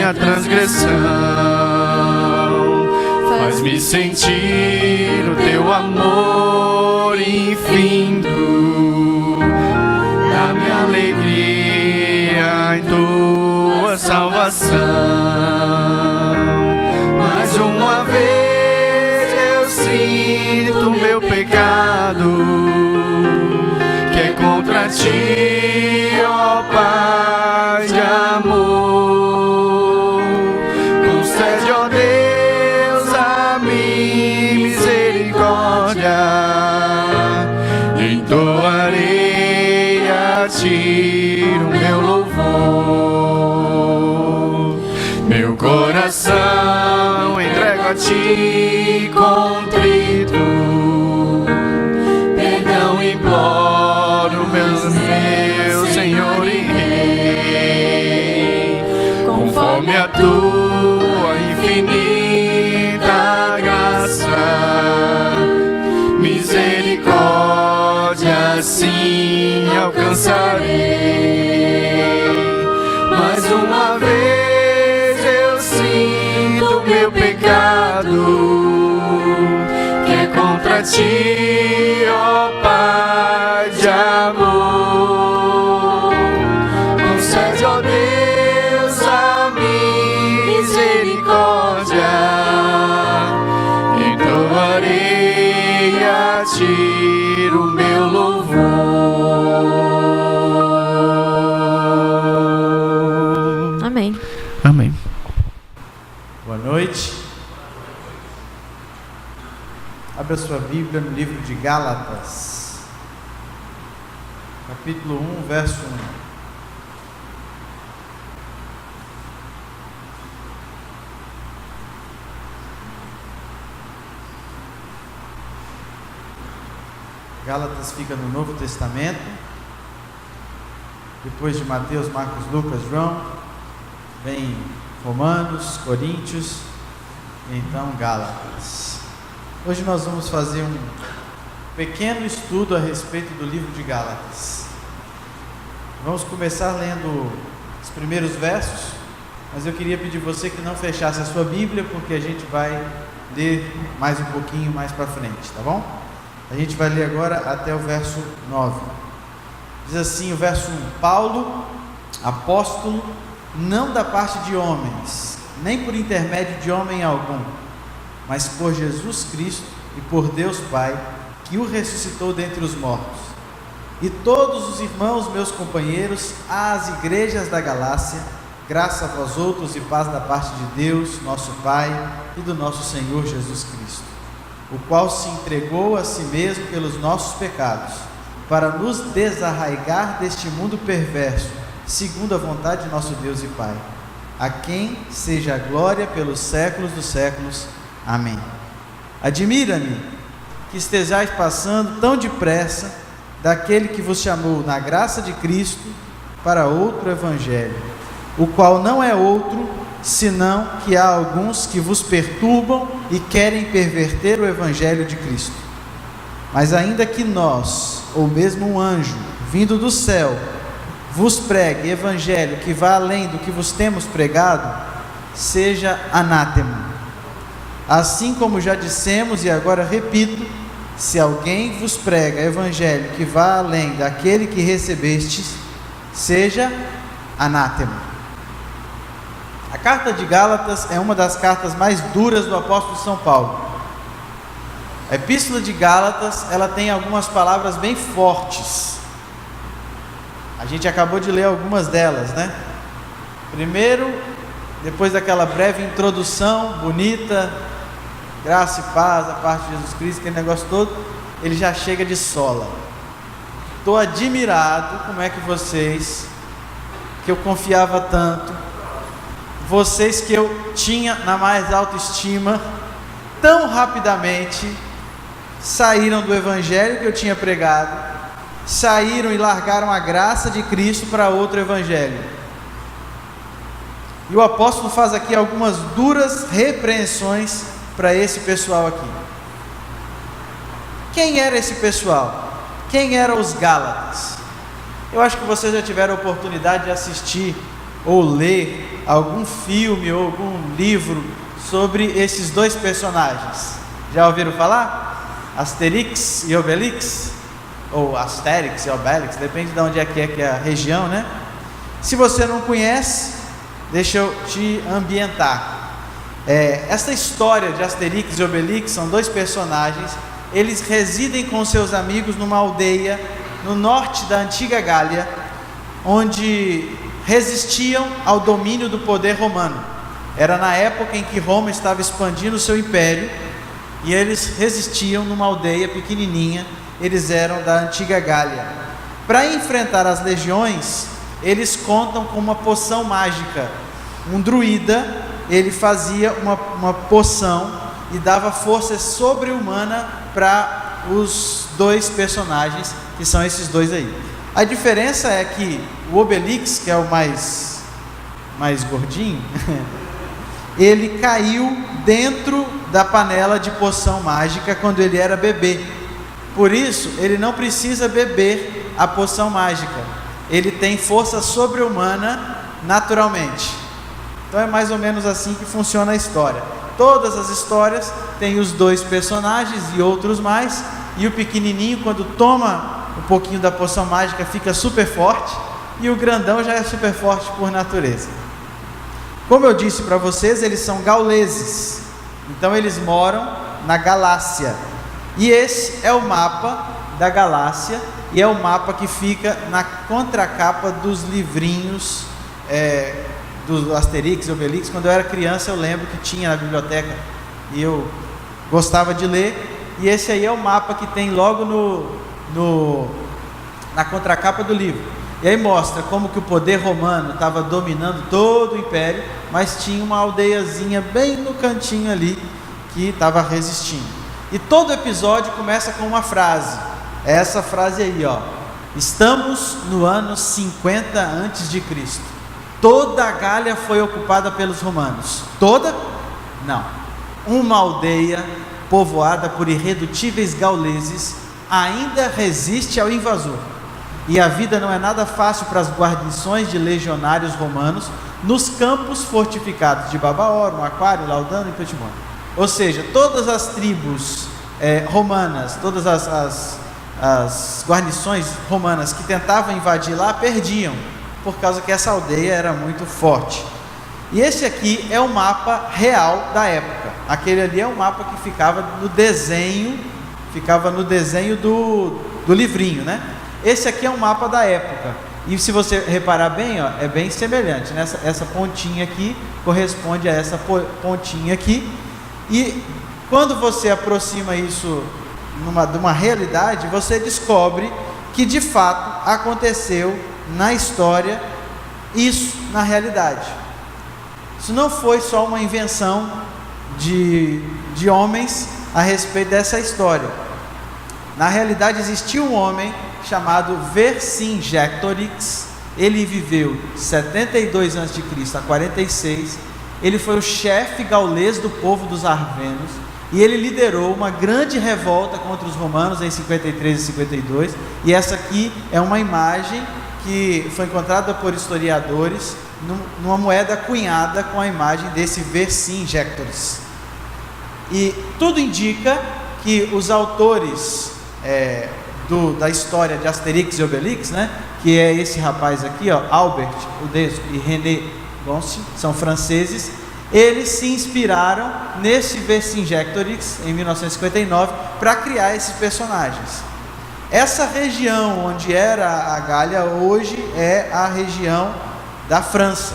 minha transgressão. Faz-me sentir o teu amor infinito, dá-me alegria em tua salvação. Mais uma vez eu sinto meu pecado, que é contra ti, ó Pai de amor. Concede, ó Deus, a mim misericórdia, entoarei a ti o meu louvor. Meu coração entrego a ti contrito, perdão imploro, meu Senhor e Rei, conforme a tua infinita graça, misericórdia sim alcançarei. Mais uma vez eu sinto meu pecado, que é contra ti, ó Pai de amor. Concede, ó Deus, a mim misericórdia, entoarei a ti o meu louvor. Amém. Amém. Boa noite. Abra sua Bíblia no livro de Gálatas, capítulo 1, verso 1. Gálatas fica no Novo Testamento, depois de Mateus, Marcos, Lucas, João, vem Romanos, Coríntios, e então Gálatas. Hoje nós vamos fazer um pequeno estudo a respeito do livro de Gálatas. Vamos começar lendo os primeiros versos, mas eu queria pedir você que não fechasse a sua Bíblia, porque a gente vai ler mais um pouquinho mais para frente, tá bom? A gente vai ler agora até o verso 9. Diz assim o verso 1: Paulo, apóstolo, não da parte de homens, nem por intermédio de homem algum, mas por Jesus Cristo e por Deus Pai, que o ressuscitou dentre os mortos, e todos os irmãos, meus companheiros, às igrejas da Galácia, graça a vós outros e paz da parte de Deus, nosso Pai, e do nosso Senhor Jesus Cristo, o qual se entregou a si mesmo pelos nossos pecados, para nos desarraigar deste mundo perverso, segundo a vontade de nosso Deus e Pai, a quem seja a glória pelos séculos dos séculos. Amém. Admira-me que estejais passando tão depressa daquele que vos chamou na graça de Cristo para outro evangelho, o qual não é outro, senão que há alguns que vos perturbam e querem perverter o evangelho de Cristo. Mas ainda que nós, ou mesmo um anjo, vindo do céu, vos pregue evangelho que vá além do que vos temos pregado, seja anátema. Assim como já dissemos e agora repito, se alguém vos prega evangelho que vá além daquele que recebestes, seja anátema. A carta de Gálatas é uma das cartas mais duras do apóstolo São Paulo. A epístola de Gálatas, ela tem algumas palavras bem fortes. A gente acabou de ler algumas delas, né? Primeiro, depois daquela breve introdução bonita, graça e paz, a parte de Jesus Cristo, aquele negócio todo, ele já chega de sola. Estou admirado como é que vocês, que eu confiava tanto, vocês que eu tinha na mais alta estima, tão rapidamente saíram do evangelho que eu tinha pregado, saíram e largaram a graça de Cristo para outro evangelho. E o apóstolo faz aqui algumas duras repreensões para esse pessoal aqui. Quem era esse pessoal? Quem eram os Gálatas? Eu acho que vocês já tiveram a oportunidade de assistir ou ler algum filme ou algum livro sobre esses dois personagens? Já ouviram falar? Asterix e Obelix? Ou Asterix e Obelix, depende de onde é que é a região, né? Se você não conhece, deixa eu te ambientar. Essa história de Asterix e Obelix são dois personagens. Eles residem com seus amigos numa aldeia no norte da antiga Gália, onde resistiam ao domínio do poder romano. Era na época em que Roma estava expandindo o seu império, e eles resistiam numa aldeia pequenininha. Eles eram da antiga Gália. Para enfrentar as legiões, eles contam com uma poção mágica. Um druida, ele fazia uma poção e dava força sobre-humana para os dois personagens, que são esses dois aí. A diferença é que o Obelix, que é o mais gordinho, ele caiu dentro da panela de poção mágica quando ele era bebê. Por isso, ele não precisa beber a poção mágica. Ele tem força sobre-humana naturalmente. Então é mais ou menos assim que funciona a história. Todas as histórias têm os dois personagens e outros mais, e o pequenininho, quando toma um pouquinho da poção mágica, fica super forte, e o grandão já é super forte por natureza. Como eu disse para vocês, eles são gauleses, então eles moram na Galácia, e esse é o mapa da Galácia, e é o mapa que fica na contracapa dos livrinhos do Asterix e Obelix. Quando eu era criança, eu lembro que tinha na biblioteca e eu gostava de ler. E esse aí é o mapa que tem logo na contracapa do livro. E aí mostra como que o poder romano estava dominando todo o império, mas tinha uma aldeiazinha bem no cantinho ali que estava resistindo. E todo episódio começa com uma frase. É essa frase aí, ó: estamos no ano 50 a.C. Toda a Gália foi ocupada pelos romanos. Toda? Não. Uma aldeia povoada por irredutíveis gauleses ainda resiste ao invasor. E a vida não é nada fácil para as guarnições de legionários romanos nos campos fortificados de Babaórum, Aquário, Laudano e Petimônio. Ou seja, todas as tribos romanas, todas as guarnições romanas que tentavam invadir lá, perdiam, por causa que essa aldeia era muito forte. E esse aqui é o mapa real da época. Aquele ali é o mapa que ficava no desenho do livrinho, né? Esse aqui é um mapa da época. E se você reparar bem, ó, é bem semelhante, né? Essa pontinha aqui corresponde a essa pontinha aqui. E quando você aproxima isso de uma realidade, você descobre que de fato aconteceu na história isso na realidade. Isso não foi só uma invenção de homens a respeito dessa história. Na realidade existiu um homem chamado Vercingetorix. Ele viveu 72 a.C. a 46. Ele foi o chefe gaulês do povo dos Arvenos, e ele liderou uma grande revolta contra os romanos em 53 e 52. E essa aqui é uma imagem que foi encontrada por historiadores numa moeda cunhada com a imagem desse Vercingetorix. E tudo indica que os autores da história de Asterix e Obelix, né, que é esse rapaz aqui, ó, Albert Uderzo e René Gonce, são franceses. Eles se inspiraram nesse Vercingetorix em 1959 para criar esses personagens. Essa região onde era a Gália hoje é a região da França.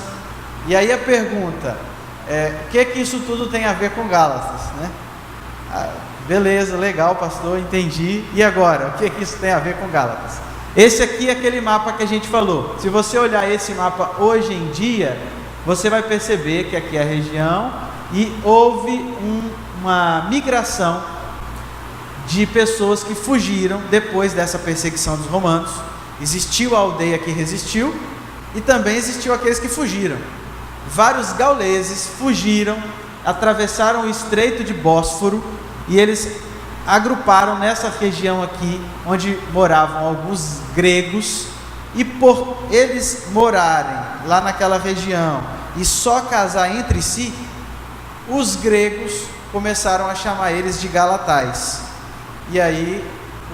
E aí a pergunta, o que isso tudo tem a ver com Gálatas, né? Beleza, legal, pastor, entendi. E agora, o que isso tem a ver com Gálatas? Esse aqui é aquele mapa que a gente falou. Se você olhar esse mapa hoje em dia, você vai perceber que aqui é a região e houve uma migração de pessoas que fugiram depois dessa perseguição dos romanos. Existiu a aldeia que resistiu e também existiu aqueles que fugiram. Vários gauleses fugiram, atravessaram o Estreito de Bósforo e eles agruparam nessa região aqui, onde moravam alguns gregos. E por eles morarem lá naquela região e só casar entre si, os gregos começaram a chamar eles de galatais. E aí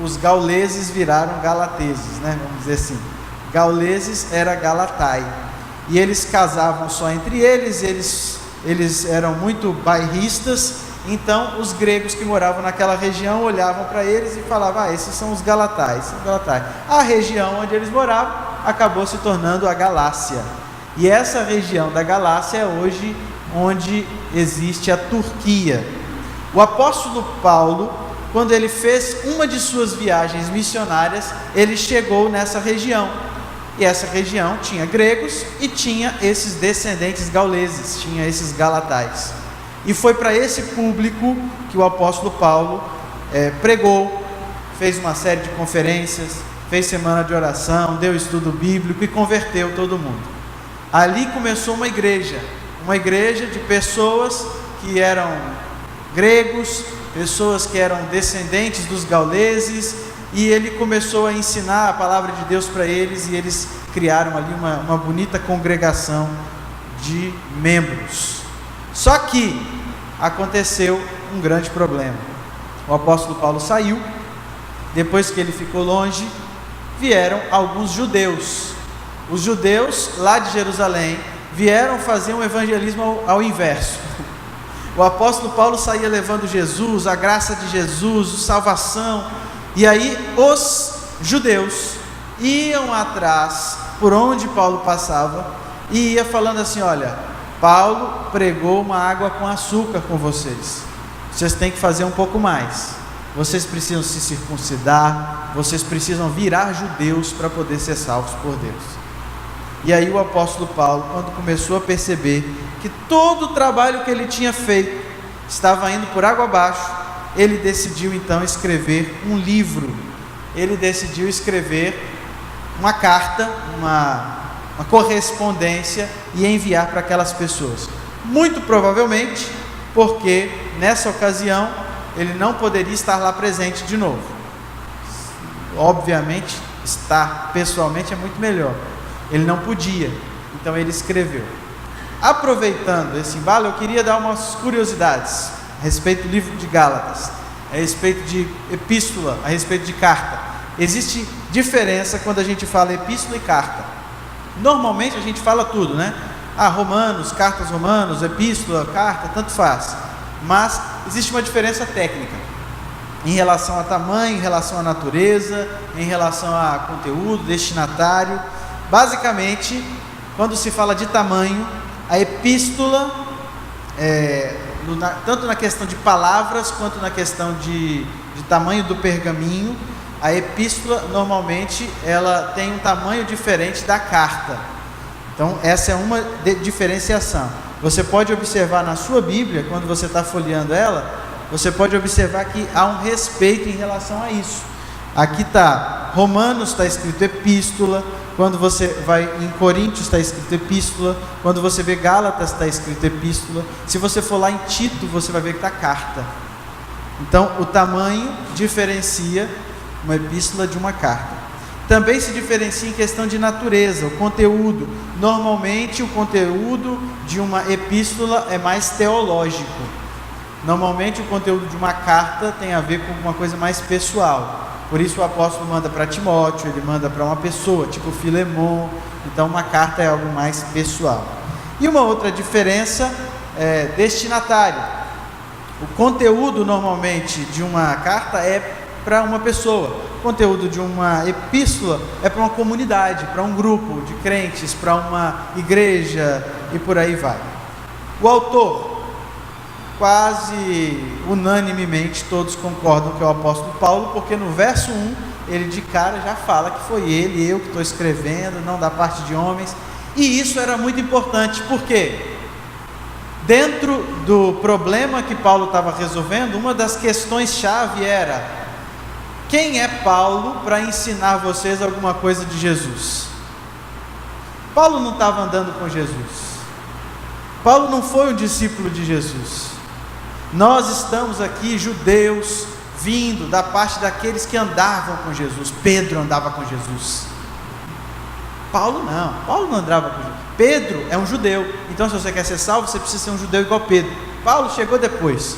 os gauleses viraram galateses, né? Vamos dizer assim. Gauleses era galatai. E eles casavam só entre eles, eles eram muito bairristas. Então os gregos que moravam naquela região olhavam para eles e falavam: esses são os galatais, A região onde eles moravam acabou se tornando a Galácia. E essa região da Galácia é hoje onde existe a Turquia. O apóstolo Paulo, quando ele fez uma de suas viagens missionárias, ele chegou nessa região. E essa região tinha gregos e tinha esses descendentes gauleses, tinha esses galatais. E foi para esse público que o apóstolo Paulo pregou, fez uma série de conferências, fez semana de oração, deu estudo bíblico e converteu todo mundo. Ali começou uma igreja de pessoas que eram gregos, pessoas que eram descendentes dos gauleses, e ele começou a ensinar a palavra de Deus para eles, e eles criaram ali uma bonita congregação de membros. Só que aconteceu um grande problema. O apóstolo Paulo saiu, depois que ele ficou longe, vieram alguns judeus. Os judeus lá de Jerusalém vieram fazer um evangelismo ao inverso. O apóstolo Paulo saía levando Jesus, a graça de Jesus, a salvação, e aí os judeus iam atrás por onde Paulo passava e ia falando assim: olha, Paulo pregou uma água com açúcar com vocês têm que fazer um pouco mais, vocês precisam se circuncidar, vocês precisam virar judeus para poder ser salvos por Deus. E aí o apóstolo Paulo, quando começou a perceber que todo o trabalho que ele tinha feito estava indo por água abaixo, ele decidiu então escrever um livro. Ele decidiu escrever uma carta, uma correspondência, e enviar para aquelas pessoas. Muito provavelmente porque nessa ocasião ele não poderia estar lá presente de novo. Obviamente, estar pessoalmente é muito melhor. Ele não podia, então ele escreveu. Aproveitando esse embalo, eu queria dar umas curiosidades a respeito do livro de Gálatas, a respeito de epístola, a respeito de carta. Existe diferença quando a gente fala epístola e carta. Normalmente a gente fala tudo, né? Romanos, cartas Romanos, epístola, carta, tanto faz. Mas existe uma diferença técnica em relação a tamanho, em relação à natureza, em relação a conteúdo, destinatário. Basicamente, quando se fala de tamanho, a epístola, tanto na questão de palavras quanto na questão de tamanho do pergaminho, a epístola normalmente ela tem um tamanho diferente da carta. Então essa é uma diferenciação. Você pode observar na sua Bíblia, quando você está folheando ela, você pode observar que há um respeito em relação a isso. Aqui está, Romanos está escrito epístola, quando você vai em Coríntios está escrito epístola, quando você vê Gálatas está escrito epístola, se você for lá em Tito, você vai ver que está carta. Então o tamanho diferencia uma epístola de uma carta. Também se diferencia em questão de natureza, o conteúdo. Normalmente o conteúdo de uma epístola é mais teológico. Normalmente o conteúdo de uma carta tem a ver com uma coisa mais pessoal. Por isso o apóstolo manda para Timóteo, ele manda para uma pessoa, tipo Filemon. Então uma carta é algo mais pessoal. E uma outra diferença é destinatário. O conteúdo normalmente de uma carta é para uma pessoa. O conteúdo de uma epístola é para uma comunidade, para um grupo de crentes, para uma igreja e por aí vai. O autor, quase unanimemente todos concordam que é o apóstolo Paulo, porque no verso 1 ele de cara já fala que foi ele, eu que estou escrevendo, não da parte de homens. E isso era muito importante, porque dentro do problema que Paulo estava resolvendo, uma das questões-chave era: quem é Paulo para ensinar vocês alguma coisa de Jesus? Paulo não estava andando com Jesus. Paulo não foi um discípulo de Jesus. Nós estamos aqui, judeus, vindo da parte daqueles que andavam com Jesus. Pedro andava com Jesus. Paulo não andava com judeus. Pedro é um judeu, então se você quer ser salvo, você precisa ser um judeu igual Pedro. Paulo chegou depois.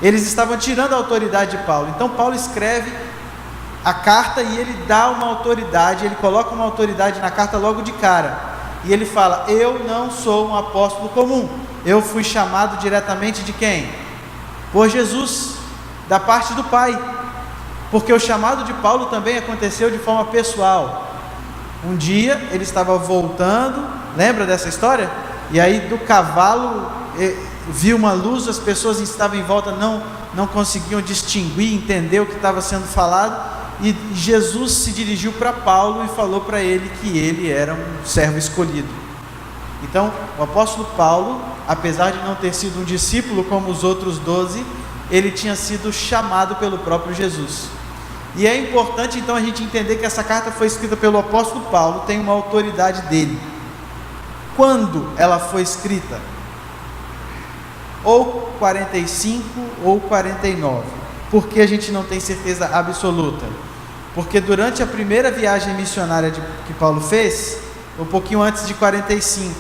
Eles estavam tirando a autoridade de Paulo, então Paulo escreve a carta e ele dá uma autoridade, ele coloca uma autoridade na carta logo de cara, e ele fala: eu não sou um apóstolo comum, eu fui chamado diretamente de quem? Por Jesus, da parte do Pai, porque o chamado de Paulo também aconteceu de forma pessoal. Um dia ele estava voltando, lembra dessa história? E aí do cavalo viu uma luz, as pessoas que estavam em volta não conseguiam distinguir, entender o que estava sendo falado, e Jesus se dirigiu para Paulo e falou para ele que ele era um servo escolhido. Então o apóstolo Paulo, apesar de não ter sido um discípulo como os outros 12, ele tinha sido chamado pelo próprio Jesus. E é importante então a gente entender que essa carta foi escrita pelo apóstolo Paulo, tem uma autoridade dele. Quando ela foi escrita? Ou 45 ou 49. Por que a gente não tem certeza absoluta? Porque durante a primeira viagem missionária que Paulo fez, um pouquinho antes de 45.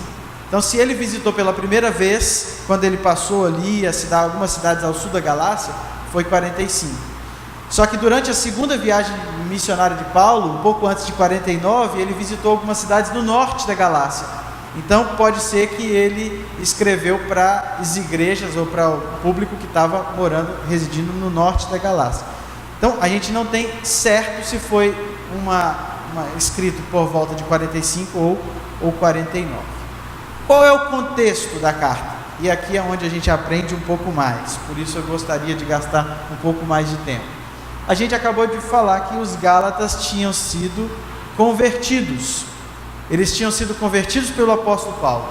Então se ele visitou pela primeira vez, quando ele passou ali algumas cidades ao sul da Galácia, foi 45. Só que durante a segunda viagem missionária de Paulo, um pouco antes de 49, ele visitou algumas cidades do norte da Galácia. Então pode ser que ele escreveu para as igrejas ou para o público que estava residindo no norte da Galácia. Então a gente não tem certo se foi escrito por volta de 45 ou 49. Qual é o contexto da carta? E aqui é onde a gente aprende um pouco mais, por isso eu gostaria de gastar um pouco mais de tempo. A gente acabou de falar que os Gálatas tinham sido convertidos. Eles tinham sido convertidos pelo apóstolo Paulo.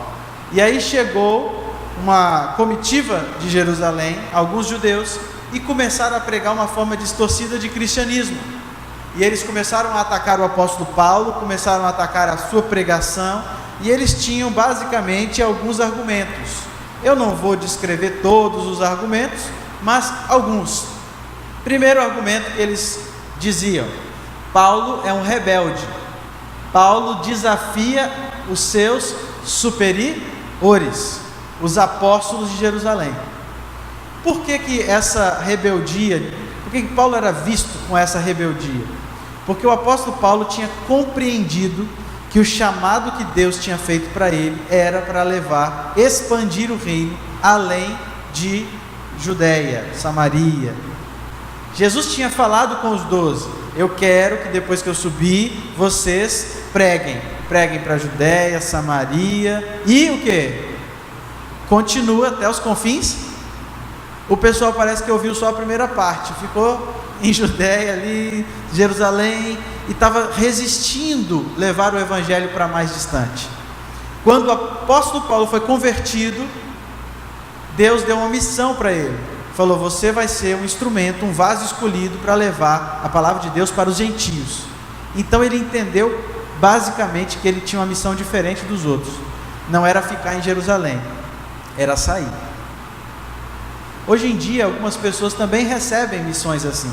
E aí chegou uma comitiva de Jerusalém, alguns judeus, e começaram a pregar uma forma distorcida de cristianismo. E eles começaram a atacar o apóstolo Paulo, começaram a atacar a sua pregação, e eles tinham basicamente alguns argumentos. Eu não vou descrever todos os argumentos, mas alguns. Primeiro argumento que eles diziam: Paulo é um rebelde. Paulo desafia os seus superiores, os apóstolos de Jerusalém. Por que essa rebeldia? Por que Paulo era visto com essa rebeldia? Porque o apóstolo Paulo tinha compreendido que o chamado que Deus tinha feito para ele era para expandir o reino além de Judeia, Samaria. Jesus tinha falado com os 12: eu quero que depois que eu subir, vocês preguem para a Judeia, Samaria e o que? Continua até os confins. O pessoal parece que ouviu só a primeira parte, ficou em Judeia ali, Jerusalém, e estava resistindo levar o evangelho para mais distante. Quando o apóstolo Paulo foi convertido, Deus deu uma missão para ele. Falou: você vai ser um instrumento, um vaso escolhido para levar a palavra de Deus para os gentios. Então ele entendeu basicamente que ele tinha uma missão diferente dos outros. Não era ficar em Jerusalém, era sair. Hoje em dia algumas pessoas também recebem missões assim.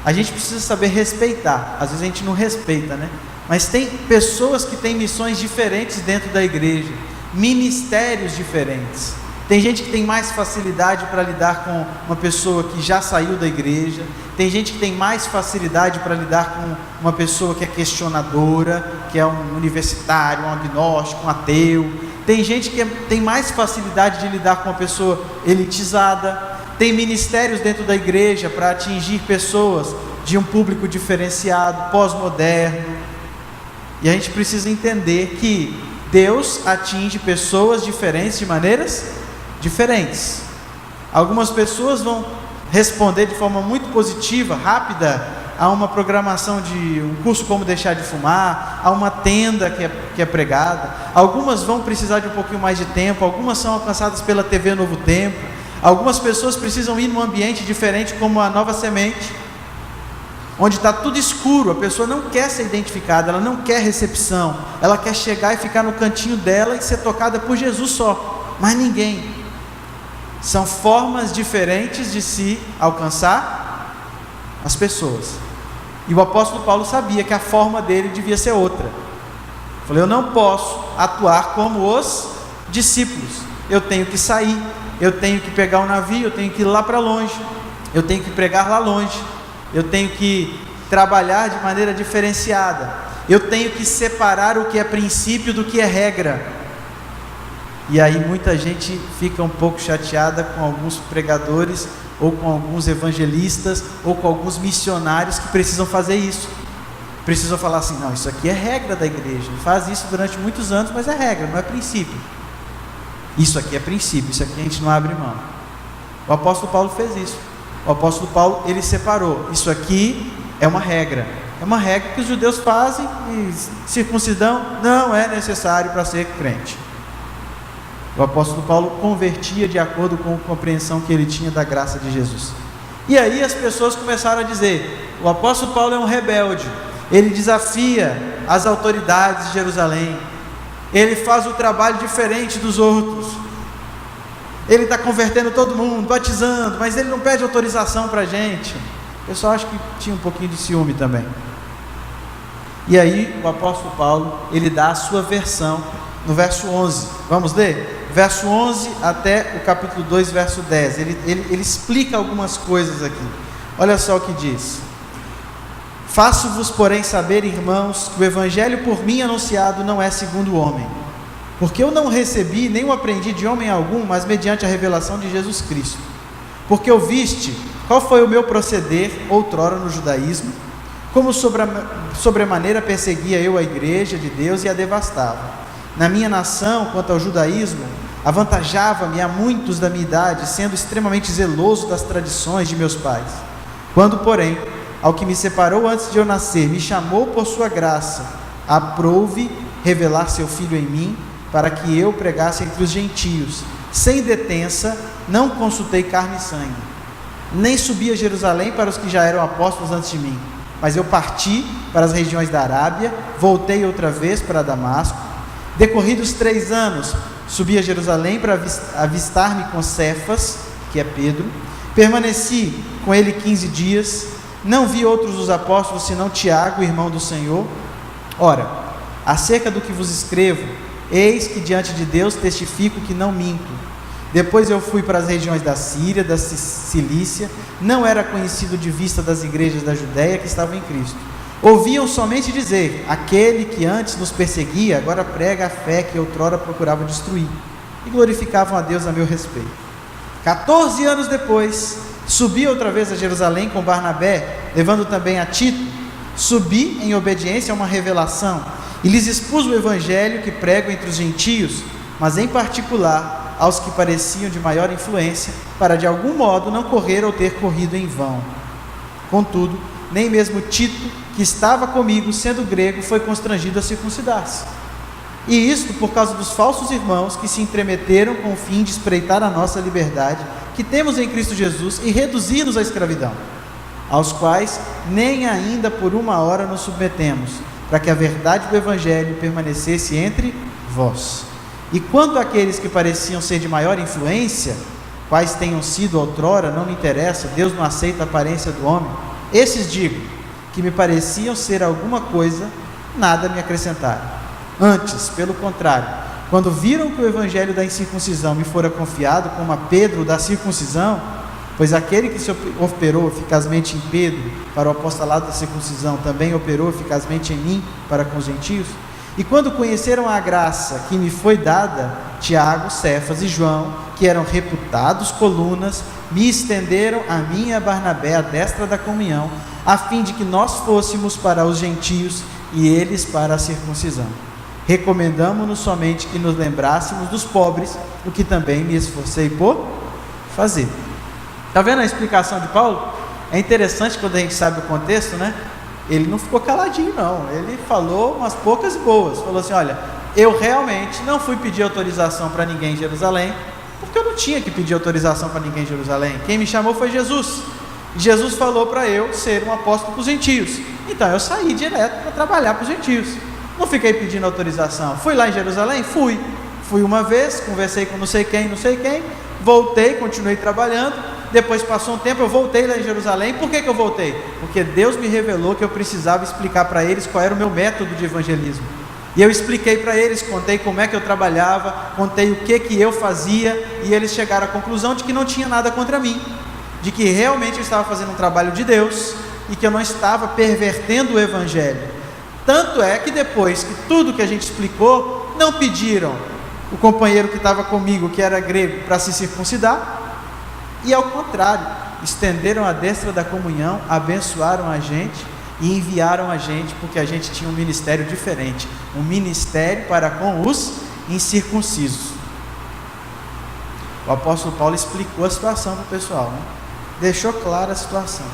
A gente precisa saber respeitar. Às vezes a gente não respeita, né? Mas tem pessoas que têm missões diferentes dentro da igreja, ministérios diferentes. Tem gente que tem mais facilidade para lidar com uma pessoa que já saiu da igreja. Tem gente que tem mais facilidade para lidar com uma pessoa que é questionadora, que é um universitário, um agnóstico, um ateu. Tem gente que tem mais facilidade de lidar com uma pessoa elitizada. Tem ministérios dentro da igreja para atingir pessoas de um público diferenciado, pós-moderno. E a gente precisa entender que Deus atinge pessoas diferentes de maneiras diferentes. Algumas pessoas vão responder de forma muito positiva, rápida, a uma programação de um curso como deixar de fumar, a uma tenda que é pregada. Algumas vão precisar de um pouquinho mais de tempo, algumas são alcançadas pela TV Novo Tempo. Algumas pessoas precisam ir num ambiente diferente, como a Nova Semente, onde está tudo escuro. A pessoa não quer ser identificada, ela não quer recepção, ela quer chegar e ficar no cantinho dela e ser tocada por Jesus só, mas ninguém. São formas diferentes de se alcançar as pessoas. E o apóstolo Paulo sabia que a forma dele devia ser outra. Falei, eu não posso atuar como os discípulos. Eu tenho que sair, eu tenho que pegar um navio, eu tenho que ir lá para longe, eu tenho que pregar lá longe, eu tenho que trabalhar de maneira diferenciada, eu tenho que separar o que é princípio do que é regra. E aí muita gente fica um pouco chateada com alguns pregadores, ou com alguns evangelistas, ou com alguns missionários que precisam fazer isso. Precisam falar assim, não, isso aqui é regra da igreja, faz isso durante muitos anos, mas é regra, não é princípio. Isso aqui é princípio, isso aqui a gente não abre mão. O apóstolo Paulo fez isso. O apóstolo Paulo, ele separou, isso aqui é uma regra que os judeus fazem, e circuncisão não é necessário para ser crente. O apóstolo Paulo convertia de acordo com a compreensão que ele tinha da graça de Jesus. E aí as pessoas começaram a dizer, o apóstolo Paulo é um rebelde, ele desafia as autoridades de Jerusalém, ele faz o trabalho diferente dos outros, ele está convertendo todo mundo, batizando, mas ele não pede autorização para a gente. Eu só acho que tinha um pouquinho de ciúme também. E aí o apóstolo Paulo, ele dá a sua versão no verso 11, vamos ler? Verso 11 até o capítulo 2, verso 10, ele explica algumas coisas aqui. Olha só o que diz: faço-vos, porém, saber, irmãos, que o evangelho por mim anunciado não é segundo o homem, porque eu não recebi nem o aprendi de homem algum, mas mediante a revelação de Jesus Cristo. Porque ouviste qual foi o meu proceder outrora no judaísmo, como sobremaneira perseguia eu a igreja de Deus e a devastava. Na minha nação, quanto ao judaísmo, avantajava-me a muitos da minha idade, sendo extremamente zeloso das tradições de meus pais. Quando, porém, ao que me separou antes de eu nascer, me chamou por sua graça, aprouve revelar seu Filho em mim, para que eu pregasse entre os gentios, sem detença, não consultei carne e sangue, nem subi a Jerusalém para os que já eram apóstolos antes de mim, mas eu parti para as regiões da Arábia, voltei outra vez para Damasco. Decorridos 3 anos, subi a Jerusalém para avistar-me com Cefas, que é Pedro, permaneci com ele 15 dias, não vi outros dos apóstolos senão Tiago, irmão do Senhor. Ora, acerca do que vos escrevo, eis que diante de Deus testifico que não minto. Depois eu fui para as regiões da Síria, da Cilícia, não era conhecido de vista das igrejas da Judéia que estavam em Cristo. Ouviam somente dizer, aquele que antes nos perseguia, agora prega a fé que outrora procurava destruir, e glorificavam a Deus a meu respeito. 14 anos depois, subi outra vez a Jerusalém com Barnabé, levando também a Tito. Subi em obediência a uma revelação, e lhes expus o evangelho que prego entre os gentios, mas em particular aos que pareciam de maior influência, para de algum modo não correr ou ter corrido em vão. Contudo, nem mesmo Tito, que estava comigo, sendo grego, foi constrangido a circuncidar-se. E isto por causa dos falsos irmãos que se entremeteram com o fim de espreitar a nossa liberdade, que temos em Cristo Jesus, e reduzir-nos à escravidão, aos quais nem ainda por uma hora nos submetemos, para que a verdade do Evangelho permanecesse entre vós. E quanto àqueles que pareciam ser de maior influência, quais tenham sido outrora, não me interessa, Deus não aceita a aparência do homem, esses digo, que me pareciam ser alguma coisa, nada me acrescentaram. Antes, pelo contrário, quando viram que o evangelho da incircuncisão me fora confiado, como a Pedro da circuncisão, pois aquele que se operou eficazmente em Pedro para o apostolado da circuncisão, também operou eficazmente em mim para com os gentios, e quando conheceram a graça que me foi dada, Tiago, Cefas e João, que eram reputados colunas, me estenderam a mim e a Barnabé a destra da comunhão, a fim de que nós fôssemos para os gentios e eles para a circuncisão. Recomendamo-nos somente que nos lembrássemos dos pobres, o que também me esforcei por fazer. Está vendo a explicação de Paulo? É interessante quando a gente sabe o contexto, né? Ele não ficou caladinho não, ele falou umas poucas e boas, falou assim, olha, eu realmente não fui pedir autorização para ninguém em Jerusalém, porque eu não tinha que pedir autorização para ninguém em Jerusalém, quem me chamou foi Jesus, e Jesus falou para eu ser um apóstolo para os gentios, então eu saí direto para trabalhar para os gentios, não fiquei pedindo autorização. Fui lá em Jerusalém? Fui uma vez, conversei com não sei quem, voltei, continuei trabalhando. Depois passou um tempo, eu voltei lá em Jerusalém. Por que eu voltei? Porque Deus me revelou que eu precisava explicar para eles qual era o meu método de evangelismo. E eu expliquei para eles, contei como é que eu trabalhava, contei o que eu fazia, e eles chegaram à conclusão de que não tinha nada contra mim, de que realmente eu estava fazendo um trabalho de Deus, e que eu não estava pervertendo o Evangelho. Tanto é que depois que tudo que a gente explicou, não pediram o companheiro que estava comigo, que era grego, para se circuncidar, e ao contrário, estenderam a destra da comunhão, abençoaram a gente, e enviaram a gente, porque a gente tinha um ministério diferente, um ministério para com os incircuncisos. O apóstolo Paulo explicou a situação para o pessoal, né? Deixou clara a situação.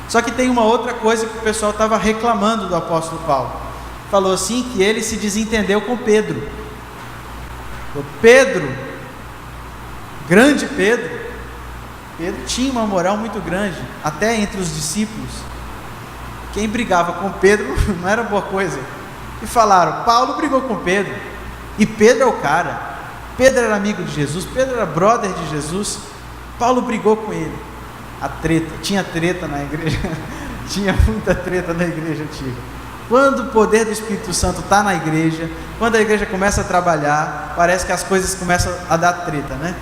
Só que tem uma outra coisa que o pessoal estava reclamando do apóstolo Paulo. Falou assim que ele se desentendeu com Pedro. O Pedro, grande Pedro tinha uma moral muito grande, até entre os discípulos. Quem brigava com Pedro não era boa coisa. E falaram, Paulo brigou com Pedro, e Pedro é o cara. Pedro era amigo de Jesus, Pedro era brother de Jesus. Paulo brigou com ele. Tinha treta na igreja, tinha muita treta na igreja antiga. Quando o poder do Espírito Santo está na igreja, quando a igreja começa a trabalhar, parece que as coisas começam a dar treta, né?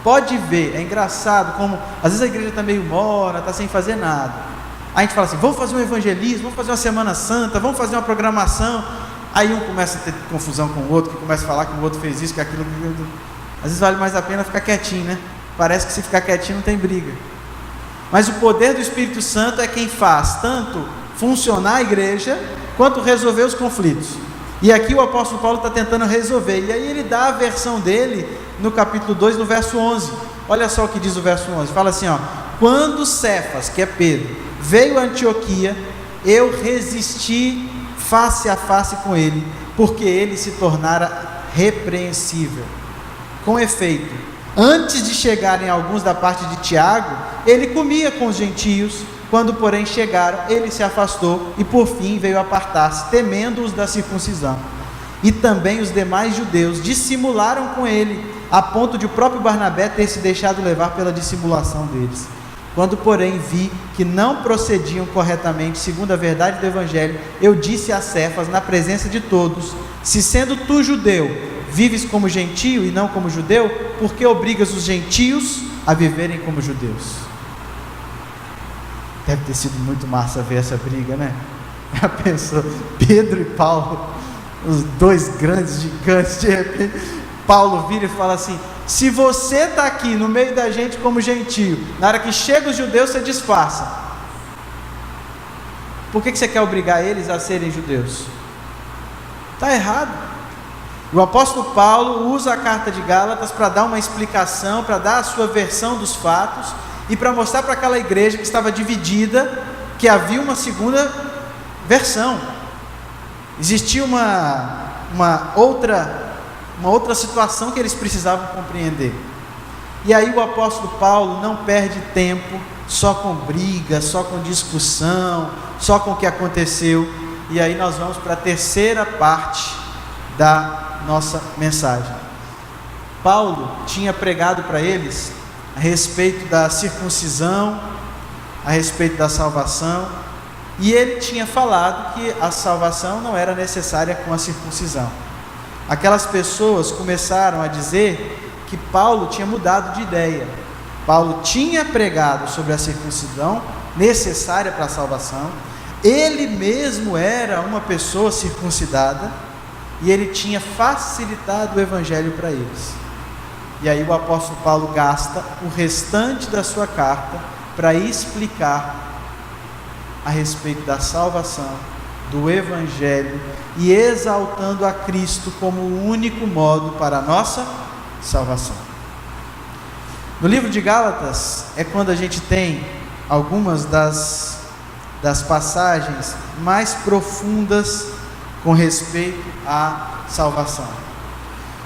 Pode ver, é engraçado como às vezes a igreja está meio morna, está sem fazer nada. Aí a gente fala assim, vamos fazer um evangelismo, vamos fazer uma Semana Santa, vamos fazer uma programação. Aí um começa a ter confusão com o outro, que começa a falar que o outro fez isso, que aquilo. Às vezes vale mais a pena ficar quietinho, né? Parece que se ficar quietinho não tem briga. Mas o poder do Espírito Santo é quem faz tanto funcionar a igreja, quanto resolver os conflitos. E aqui o apóstolo Paulo está tentando resolver. E aí ele dá a versão dele no capítulo 2, no verso 11. Olha só o que diz o verso 11. Fala assim, ó. Quando Cefas, que é Pedro, veio a Antioquia, eu resisti face a face com ele, porque ele se tornara repreensível. Com efeito, antes de chegarem alguns da parte de Tiago, ele comia com os gentios. Quando porém chegaram, ele se afastou e por fim veio apartar-se, temendo os da circuncisão. E também os demais judeus dissimularam com ele, a ponto de o próprio Barnabé ter se deixado levar pela dissimulação deles. Quando porém vi que não procediam corretamente segundo a verdade do Evangelho, eu disse a Cefas, na presença de todos, se sendo tu judeu, vives como gentio e não como judeu, por que obrigas os gentios a viverem como judeus? Deve ter sido muito massa ver essa briga, né? Já pensou? Pedro e Paulo, os dois grandes gigantes, de repente, Paulo vira e fala assim, se você está aqui no meio da gente como gentio, na hora que chega os judeus você disfarça. Por que você quer obrigar eles a serem judeus? Está errado. O apóstolo Paulo usa a carta de Gálatas para dar uma explicação, para dar a sua versão dos fatos, e para mostrar para aquela igreja que estava dividida, que havia uma segunda versão. Existia uma outra situação que eles precisavam compreender. E aí o apóstolo Paulo não perde tempo só com briga, só com discussão, só com o que aconteceu. E aí nós vamos para a terceira parte da nossa mensagem. Paulo tinha pregado para eles a respeito da circuncisão, a respeito da salvação, e ele tinha falado que a salvação não era necessária com a circuncisão. Aquelas pessoas começaram a dizer que Paulo tinha mudado de ideia. Paulo tinha pregado sobre a circuncisão necessária para a salvação, ele mesmo era uma pessoa circuncidada, e ele tinha facilitado o evangelho para eles. E aí o apóstolo Paulo gasta o restante da sua carta para explicar a respeito da salvação, do evangelho, e exaltando a Cristo como o único modo para a nossa salvação. No livro de Gálatas é quando a gente tem algumas das passagens mais profundas com respeito à salvação.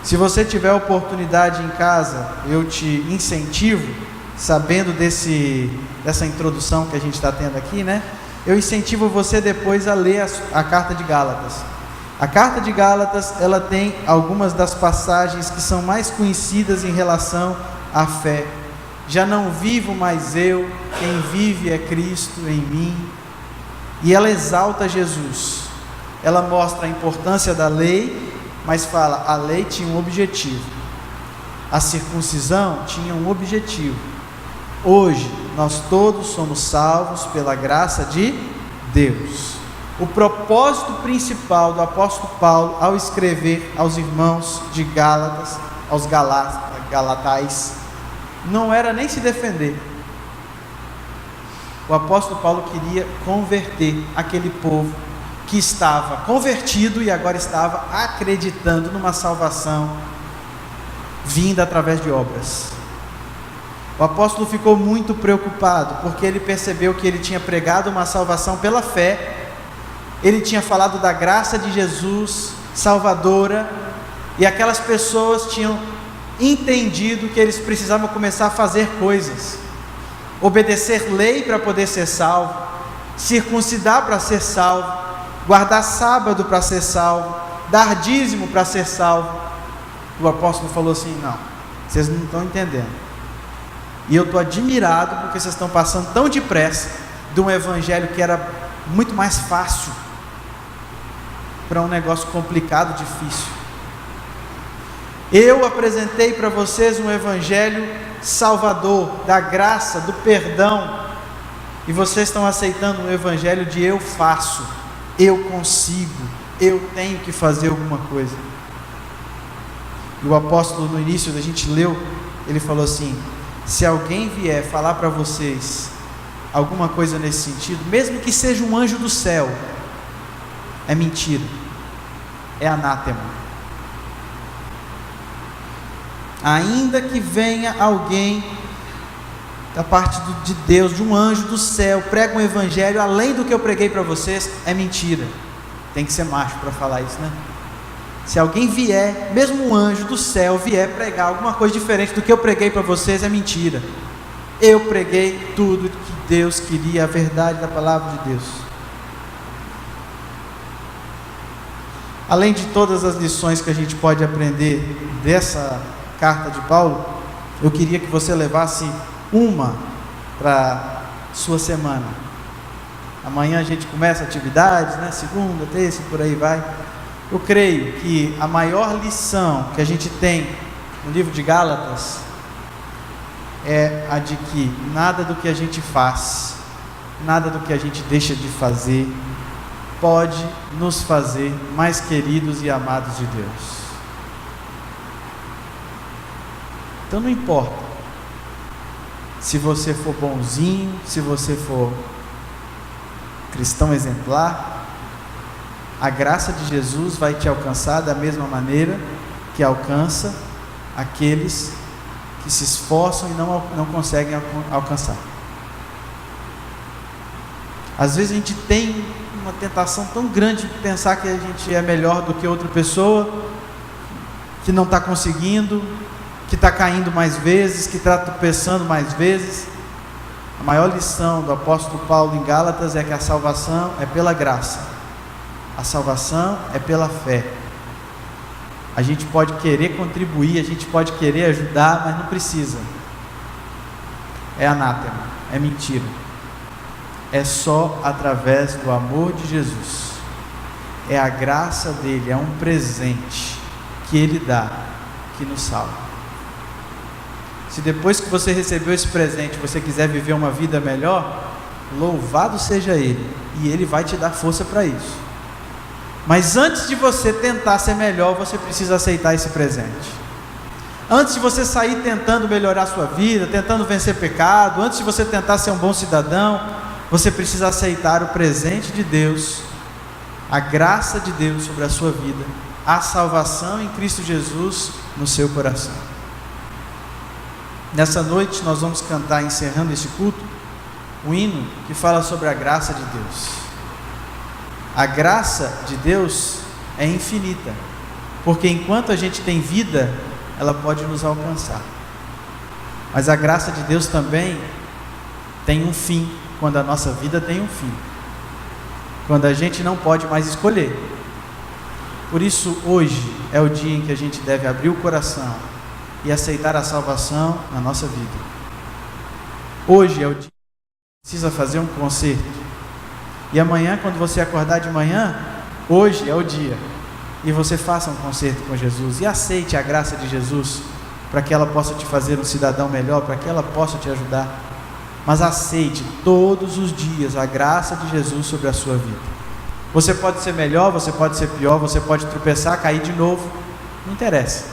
Se você tiver oportunidade em casa, eu te incentivo, sabendo dessa introdução que a gente está tendo aqui, né? Eu incentivo você depois a ler a carta de Gálatas. A carta de Gálatas, ela tem algumas das passagens que são mais conhecidas em relação à fé. Já não vivo mais eu, quem vive é Cristo em mim. E ela exalta Jesus. ela mostra a importância da lei, mas fala, a lei tinha um objetivo. A circuncisão tinha um objetivo. Hoje, nós todos somos salvos pela graça de Deus. O propósito principal do apóstolo Paulo, ao escrever aos irmãos de Gálatas, aos galatais, não era nem se defender. O apóstolo Paulo queria converter aquele povo que estava convertido e agora estava acreditando numa salvação vinda através de obras. O apóstolo ficou muito preocupado, porque ele percebeu que ele tinha pregado uma salvação pela fé, ele tinha falado da graça de Jesus, salvadora, e aquelas pessoas tinham entendido que eles precisavam começar a fazer coisas, obedecer lei para poder ser salvo, circuncidar para ser salvo, guardar sábado para ser salvo, dar dízimo para ser salvo. O apóstolo falou assim: não, vocês não estão entendendo. E eu estou admirado porque vocês estão passando tão depressa de um evangelho que era muito mais fácil para um negócio complicado, difícil. Eu apresentei para vocês um evangelho salvador, da graça, do perdão, e vocês estão aceitando um evangelho de eu faço, eu consigo, eu tenho que fazer alguma coisa. E o apóstolo, no início da gente leu, ele falou assim: se alguém vier falar para vocês alguma coisa nesse sentido, mesmo que seja um anjo do céu, é mentira, é anátema. Ainda que venha alguém da parte de Deus, de um anjo do céu, prega um evangelho além do que eu preguei para vocês, é mentira. Tem que ser macho para falar isso, né? Se alguém vier, mesmo um anjo do céu vier pregar alguma coisa diferente do que eu preguei para vocês, é mentira. Eu preguei tudo que Deus queria, a verdade da palavra de Deus. Além de todas as lições que a gente pode aprender dessa carta de Paulo, eu queria que você levasse uma para sua semana. Amanhã a gente começa atividades, né? Segunda, terça, por aí vai. Eu creio que a maior lição que a gente tem no livro de Gálatas é a de que nada do que a gente faz, nada do que a gente deixa de fazer, pode nos fazer mais queridos e amados de Deus. Então não importa se você for bonzinho, se você for cristão exemplar, a graça de Jesus vai te alcançar da mesma maneira que alcança aqueles que se esforçam e não conseguem alcançar. Às vezes a gente tem uma tentação tão grande de pensar que a gente é melhor do que outra pessoa, que não está conseguindo, que está caindo mais vezes, que está tropeçando mais vezes. A maior lição do apóstolo Paulo em Gálatas é que a salvação é pela graça. A salvação é pela fé. A gente pode querer contribuir, a gente pode querer ajudar, mas não precisa. É anátema, é mentira. É só através do amor de Jesus. É a graça dele, é um presente que ele dá, que nos salva. Se depois que você recebeu esse presente, você quiser viver uma vida melhor, louvado seja ele, e ele vai te dar força para isso. Mas antes de você tentar ser melhor, você precisa aceitar esse presente. Antes de você sair tentando melhorar a sua vida, tentando vencer pecado, antes de você tentar ser um bom cidadão, você precisa aceitar o presente de Deus, a graça de Deus sobre a sua vida, a salvação em Cristo Jesus no seu coração. Nessa noite nós vamos cantar, encerrando esse culto, um hino que fala sobre a graça de Deus. A graça de Deus é infinita, porque enquanto a gente tem vida, ela pode nos alcançar. Mas a graça de Deus também tem um fim, quando a nossa vida tem um fim, quando a gente não pode mais escolher. Por isso hoje é o dia em que a gente deve abrir o coração e aceitar a salvação na nossa vida. Hoje é o dia que precisa fazer um concerto. E amanhã, quando você acordar de manhã, Hoje é o dia. E você faça um concerto com Jesus e aceite a graça de Jesus para que ela possa te fazer um cidadão melhor, para que ela possa te ajudar. Mas aceite todos os dias a graça de Jesus sobre a sua vida. Você pode ser melhor, você pode ser pior, você pode tropeçar, cair de novo, não interessa.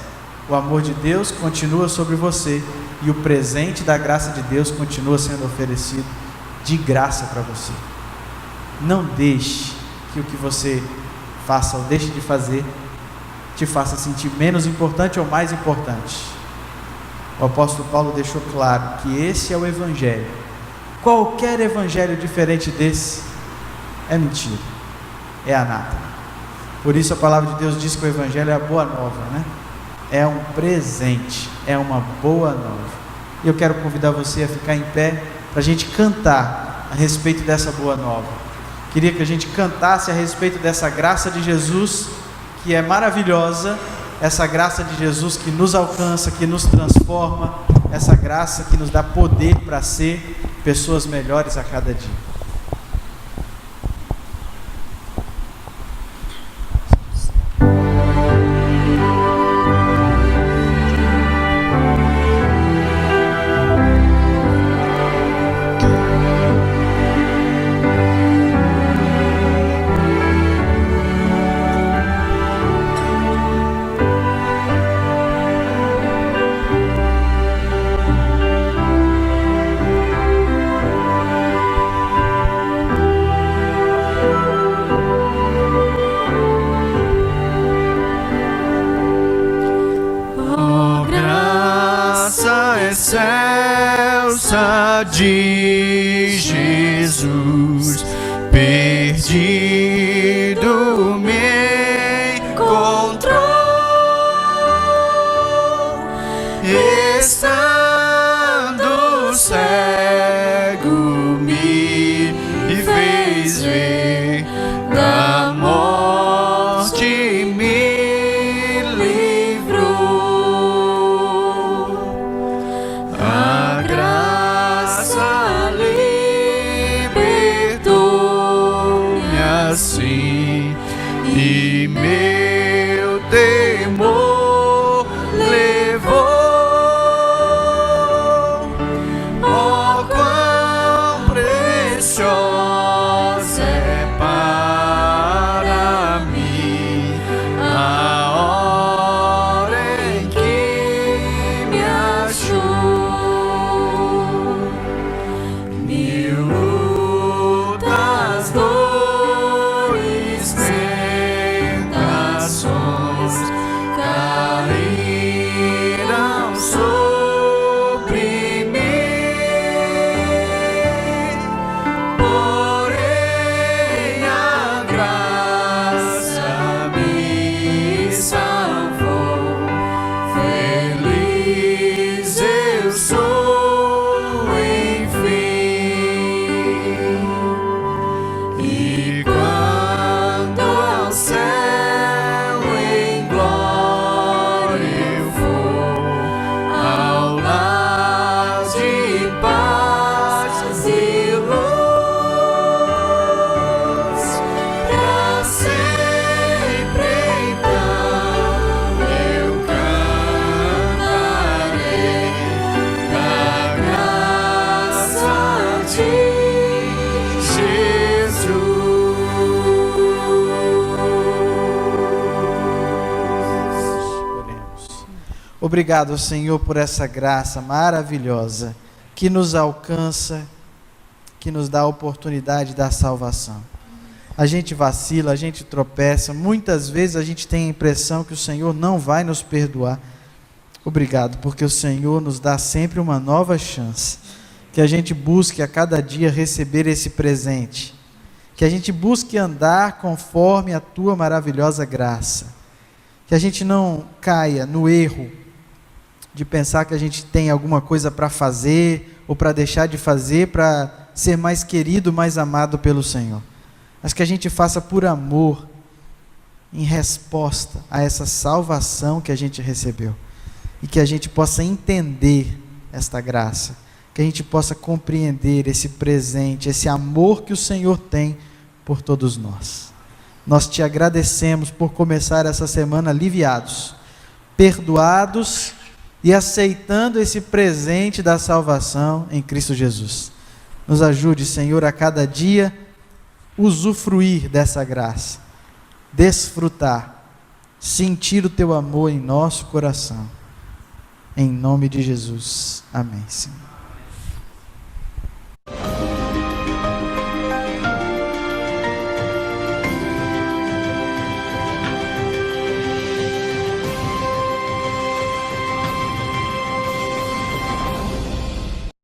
O amor de Deus continua sobre você e o presente da graça de Deus continua sendo oferecido de graça para você. Não deixe que o que você faça ou deixe de fazer te faça sentir menos importante ou mais importante. O apóstolo Paulo deixou claro que esse é o Evangelho. Qualquer evangelho diferente desse é mentira, é anátema. Por isso a palavra de Deus diz que o Evangelho é a boa nova, né? É um presente, é uma boa nova. E eu quero convidar você a ficar em pé para a gente cantar a respeito dessa boa nova. Queria que a gente cantasse a respeito dessa graça de Jesus, que é maravilhosa, essa graça de Jesus que nos alcança, que nos transforma, essa graça que nos dá poder para ser pessoas melhores a cada dia. Excelsa de Jesus, perdido me encontrou, estando cego me fez ver, da morte me livrou. A graça libertou-me assim, e meu temor levou. Oh, quão preciosa é para mim a hora em que me achou. Mil lutas, dores, tentações caíram sobre mim, porém a graça me salvou. Feliz eu sou, enfim. E quando ao céu em glória eu for, ao lar de paz e luz, pra sempre então eu cantarei da graça de Jesus. Oremos. Obrigado, Senhor, por essa graça maravilhosa que nos alcança, que nos dá a oportunidade da salvação. A gente vacila, a gente tropeça, muitas vezes a gente tem a impressão que o Senhor não vai nos perdoar. Obrigado, porque o Senhor nos dá sempre uma nova chance, que a gente busque a cada dia receber esse presente, que a gente busque andar conforme a Tua maravilhosa graça, que a gente não caia no erro de pensar que a gente tem alguma coisa para fazer ou para deixar de fazer para ser mais querido, mais amado pelo Senhor, mas que a gente faça por amor, em resposta a essa salvação que a gente recebeu, e que a gente possa entender esta graça, que a gente possa compreender esse presente, esse amor que o Senhor tem por todos nós. Nós te agradecemos por começar essa semana aliviados, perdoados e aceitando esse presente da salvação em Cristo Jesus. Nos ajude, Senhor, a cada dia usufruir dessa graça, desfrutar, sentir o teu amor em nosso coração. Em nome de Jesus. Amém, Senhor.